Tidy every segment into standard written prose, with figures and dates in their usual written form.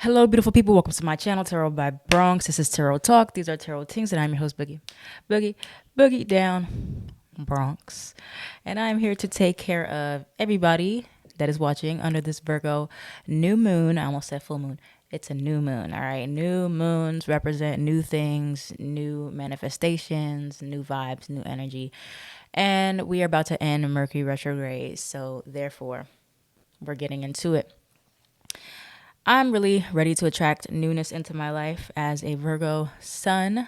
Hello, beautiful people. Welcome to my channel, Tarot by Bronx. This is Tarot Talk. These are Tarot Things, and I'm your host, Boogie down Bronx. And I'm here to take care of everybody that is watching under this Virgo new moon. I almost said full moon. It's a new moon, all right? New moons represent new things, new manifestations, new vibes, new energy. And we are about to end Mercury retrograde. So, therefore, we're getting into it. I'm really ready to attract newness into my life as a Virgo sun.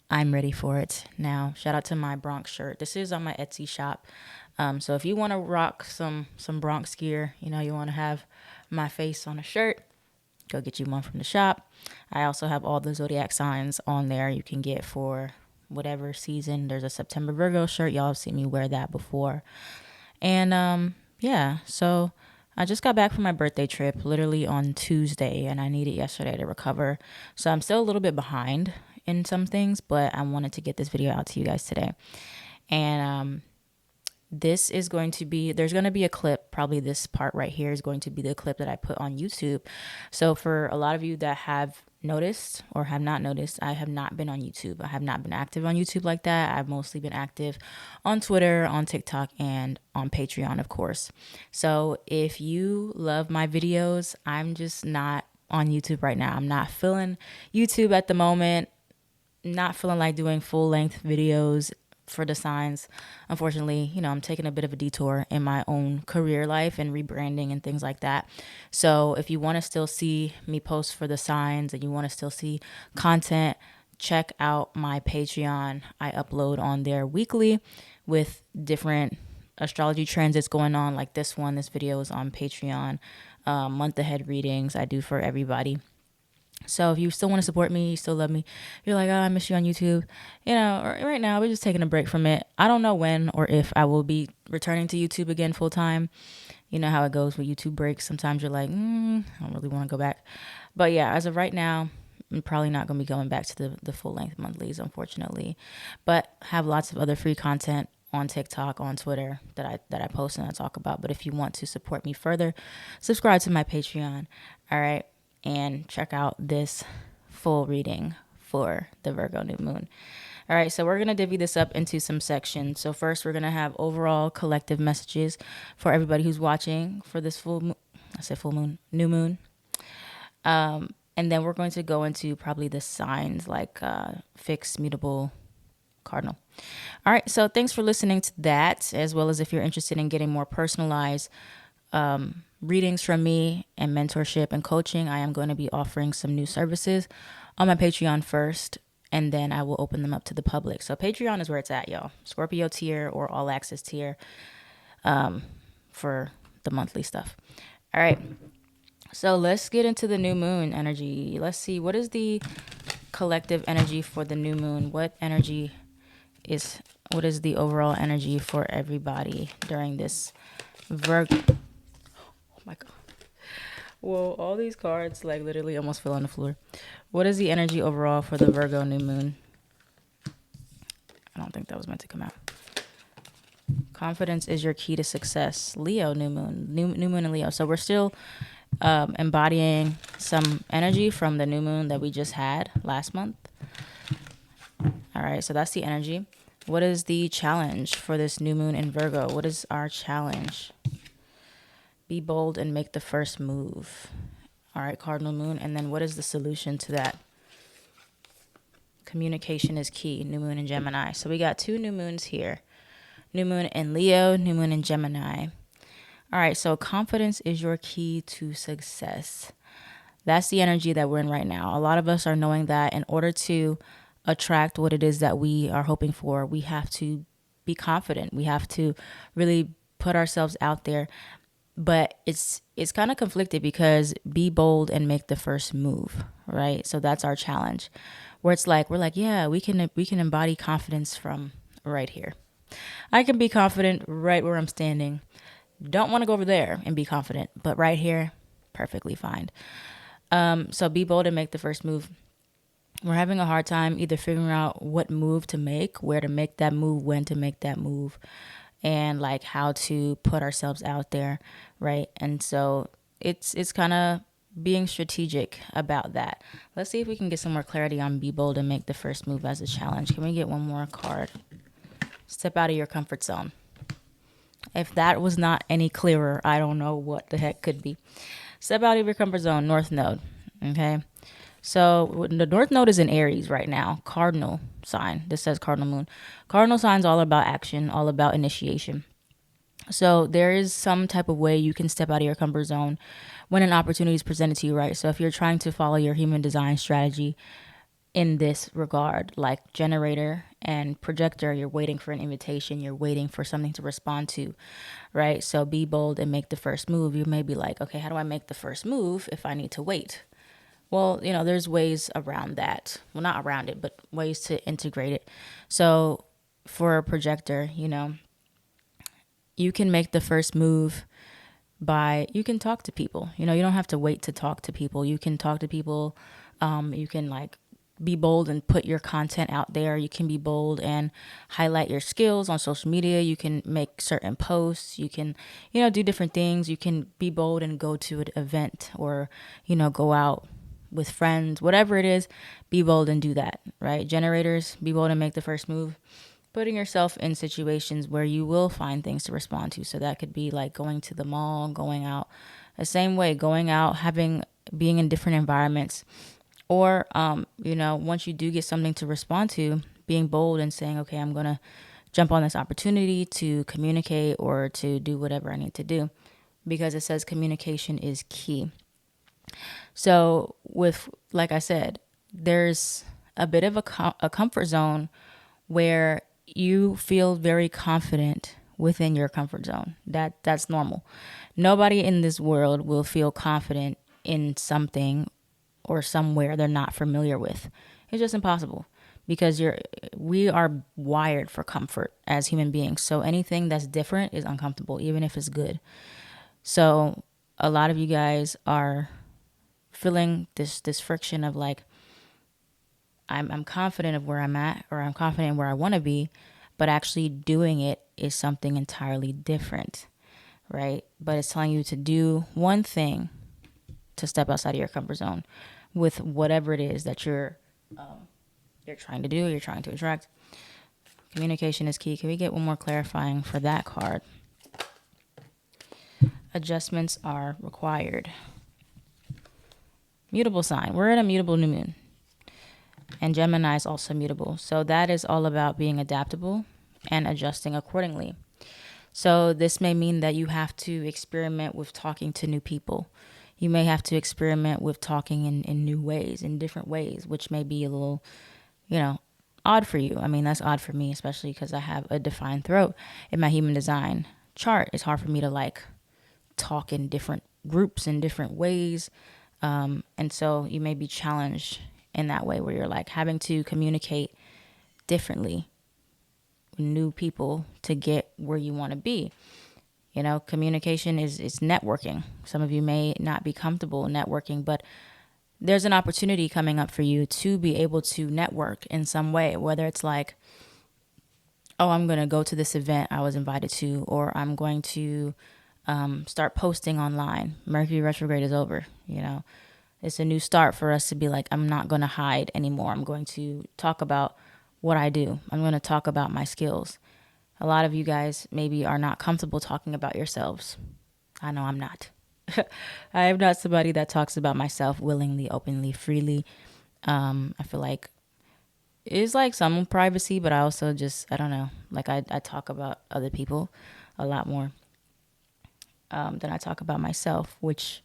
I'm ready for it. Now, shout out to my Bronx shirt. This is on my Etsy shop. So if you want to rock some Bronx gear, you want to have my face on a shirt, go get you one from the shop. I also have all the zodiac signs on there you can get for whatever season. There's a September Virgo shirt. Y'all have seen me wear that before. And yeah, so I just got back from my birthday trip literally on Tuesday, and I needed yesterday to recover. So I'm still a little bit behind in some things, but I wanted to get this video out to you guys today. And this is going to be, there's going to be a clip, probably this part right here is going to be the clip that I put on YouTube. So for a lot of you that have noticed or have not noticed, I have not been on YouTube. I have not been active on YouTube like that. I've mostly been active on Twitter, on TikTok, and on Patreon, of course. So if you love my videos, I'm just not on YouTube right now. I'm not feeling YouTube at the moment. Not feeling like doing full length videos for the signs. Unfortunately, I'm taking a bit of a detour in my own career life and rebranding and things like that. So if you want to still see me post for the signs and you want to still see content, check out my Patreon. I upload on there weekly with different astrology transits going on, like this one. This video is on Patreon. Month ahead readings I do for everybody. So if you still want to support me, you still love me, you're like, oh, I miss you on YouTube. Right now we're just taking a break from it. I don't know when or if I will be returning to YouTube again full time. You know how it goes with YouTube breaks. Sometimes you're like, I don't really want to go back. But yeah, as of right now, I'm probably not going to be going back to the full length monthlies, unfortunately. But have lots of other free content on TikTok, on Twitter that I post and I talk about. But if you want to support me further, subscribe to my Patreon. All right. And check out this full reading for the Virgo new moon. All right, so we're going to divvy this up into some sections. So first, we're going to have overall collective messages for everybody who's watching for this new moon. And then we're going to go into probably the signs like fixed, mutable, cardinal. All right, so thanks for listening to that, as well as if you're interested in getting more personalized readings from me and mentorship and coaching, I am going to be offering some new services on my Patreon first, and then I will open them up to the public. So Patreon is where it's at, y'all. Scorpio tier or all access tier for the monthly stuff. All right. So let's get into the new moon energy. Let's see, what is the collective energy for the new moon? What is the overall energy for everybody during this Virgo? My God. Whoa, all these cards like literally almost fell on the floor. What is the energy overall for the Virgo new moon? I don't think that was meant to come out. Confidence is your key to success. Leo new moon. New moon in Leo. So we're still embodying some energy from the new moon that we just had last month. All right, so that's the energy. What is the challenge for this new moon in Virgo? What is our challenge? Be bold and make the first move. All right, cardinal moon. And then what is the solution to that? Communication is key. New moon in Gemini. So we got two new moons here. New moon in Leo, new moon in Gemini. All right, so confidence is your key to success. That's the energy that we're in right now. A lot of us are knowing that in order to attract what it is that we are hoping for, we have to be confident. We have to really put ourselves out there. But it's kind of conflicted because be bold and make the first move, right? So that's our challenge, where it's like we're like, yeah, we can embody confidence from right here. I can be confident right where I'm standing. Don't want to go over there and be confident, but right here, perfectly fine. So be bold and make the first move. We're having a hard time either figuring out what move to make, where to make that move, when to make that move, and like how to put ourselves out there, right? And so it's kind of being strategic about that. Let's see if we can get some more clarity on be bold and make the first move as a challenge. Can we get one more card? Step out of your comfort zone. If that was not any clearer, I don't know what the heck could be. Step out of your comfort zone, North Node. Okay. So the North Node is in Aries right now, cardinal sign. This says cardinal moon. Cardinal sign's all about action, all about initiation. So there is some type of way you can step out of your comfort zone when an opportunity is presented to you, right? So if you're trying to follow your human design strategy in this regard, like generator and projector, you're waiting for an invitation, you're waiting for something to respond to, right? So be bold and make the first move. You may be like, okay, how do I make the first move if I need to wait? Well, there's ways around that. Well, not around it, but ways to integrate it. So for a projector, you can make the first move by, you can talk to people. You don't have to wait to talk to people. You can talk to people. You can be bold and put your content out there. You can be bold and highlight your skills on social media. You can make certain posts. You can, do different things. You can be bold and go to an event or, go out with friends, whatever it is, be bold and do that, right? Generators, be bold and make the first move. Putting yourself in situations where you will find things to respond to. So that could be like going to the mall, going out, the same way, going out, being in different environments. Or, once you do get something to respond to, being bold and saying, okay, I'm going to jump on this opportunity to communicate or to do whatever I need to do, because it says communication is key. So like I said, there's a bit of a comfort zone where you feel very confident within your comfort zone. That's normal. Nobody in this world will feel confident in something or somewhere they're not familiar with. It's just impossible, because we are wired for comfort as human beings. So anything that's different is uncomfortable, even if it's good. So a lot of you guys are feeling this friction of like, I'm confident of where I'm at, or I'm confident where I want to be, but actually doing it is something entirely different, right? But it's telling you to do one thing to step outside of your comfort zone with whatever it is that you're trying to do, you're trying to attract. Communication is key. Can we get one more clarifying for that card? Adjustments are required. Mutable sign. We're in a mutable new moon. And Gemini is also mutable. So that is all about being adaptable and adjusting accordingly. So this may mean that you have to experiment with talking to new people. You may have to experiment with talking in new ways, in different ways, which may be a little, odd for you. I mean, that's odd for me, especially because I have a defined throat in my human design chart. It's hard for me to talk in different groups in different ways. And so you may be challenged in that way, where you're having to communicate differently with new people to get where you want to be. Communication is networking. Some of you may not be comfortable networking, but there's an opportunity coming up for you to be able to network in some way, whether it's oh, I'm going to go to this event I was invited to, or I'm going to start posting online. Mercury retrograde is over, It's a new start for us to be I'm not going to hide anymore. I'm going to talk about what I do. I'm going to talk about my skills. A lot of you guys maybe are not comfortable talking about yourselves. I know I'm not. I am not somebody that talks about myself willingly, openly, freely. I feel like it's some privacy, but I also I don't know. I talk about other people a lot more than I talk about myself, which,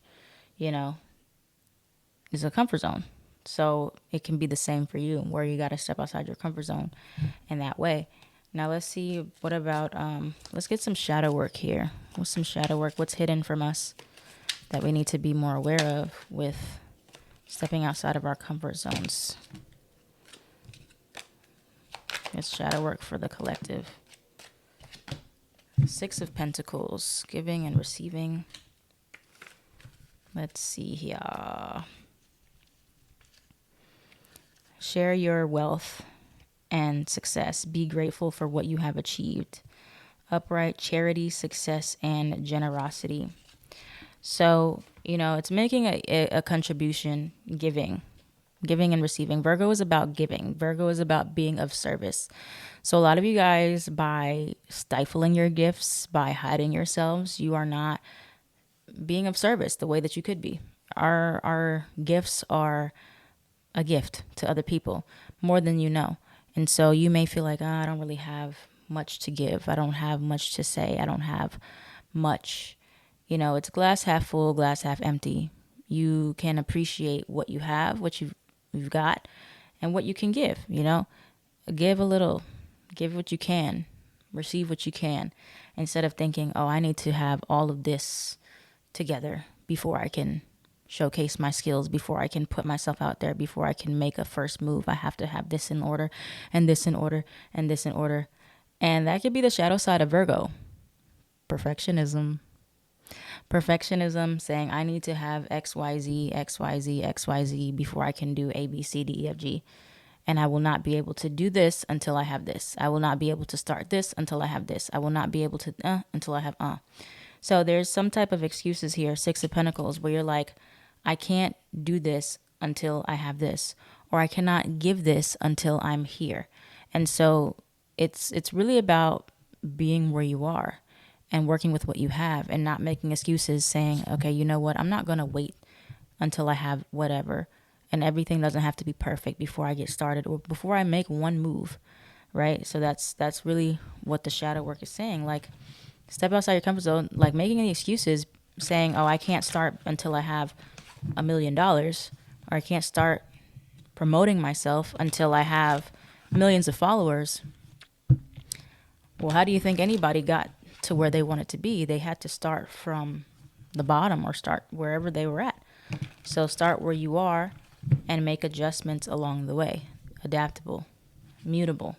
is a comfort zone. So it can be the same for you, where you got to step outside your comfort zone in that way. Now let's see, what about, let's get some shadow work here. What's some shadow work? What's hidden from us that we need to be more aware of with stepping outside of our comfort zones? It's shadow work for the collective. 6 of Pentacles, giving and receiving. Let's see here. Share your wealth and success. Be grateful for what you have achieved. Upright, charity, success, and generosity. So It's making a contribution, giving and receiving. Virgo is about giving. Virgo is about being of service. So a lot of you guys, by stifling your gifts, by hiding yourselves, you are not being of service the way that you could be. Our gifts are a gift to other people more than you know. And so you may feel like, I don't really have much to give. I don't have much to say. I don't have much. It's glass half full, glass half empty. You can appreciate what you have, what you've got, and what you can give. Give a little, give what you can, receive what you can, instead of thinking, oh, I need to have all of this together before I can showcase my skills, before I can put myself out there, before I can make a first move. I have to have this in order, and this in order, and this in order. And that could be the shadow side of Virgo. Perfectionism. Perfectionism, saying I need to have XYZ, XYZ, XYZ before I can do A, B, C, D, E, F, G. And I will not be able to do this until I have this. I will not be able to start this until I have this. I will not be able to until I have So there's some type of excuses here, Six of Pentacles, where you're like, I can't do this until I have this, or I cannot give this until I'm here. And so it's really about being where you are and working with what you have, and not making excuses saying, okay, you know what, I'm not going to wait until I have whatever. And everything doesn't have to be perfect before I get started or before I make one move, right? So that's really what the shadow work is saying. Like, step outside your comfort zone, like making any excuses, saying, oh, I can't start until I have $1 million, or I can't start promoting myself until I have millions of followers. Well, how do you think anybody got to where they wanted to be? They had to start from the bottom or start wherever they were at. So start where you are and make adjustments along the way. Adaptable, mutable.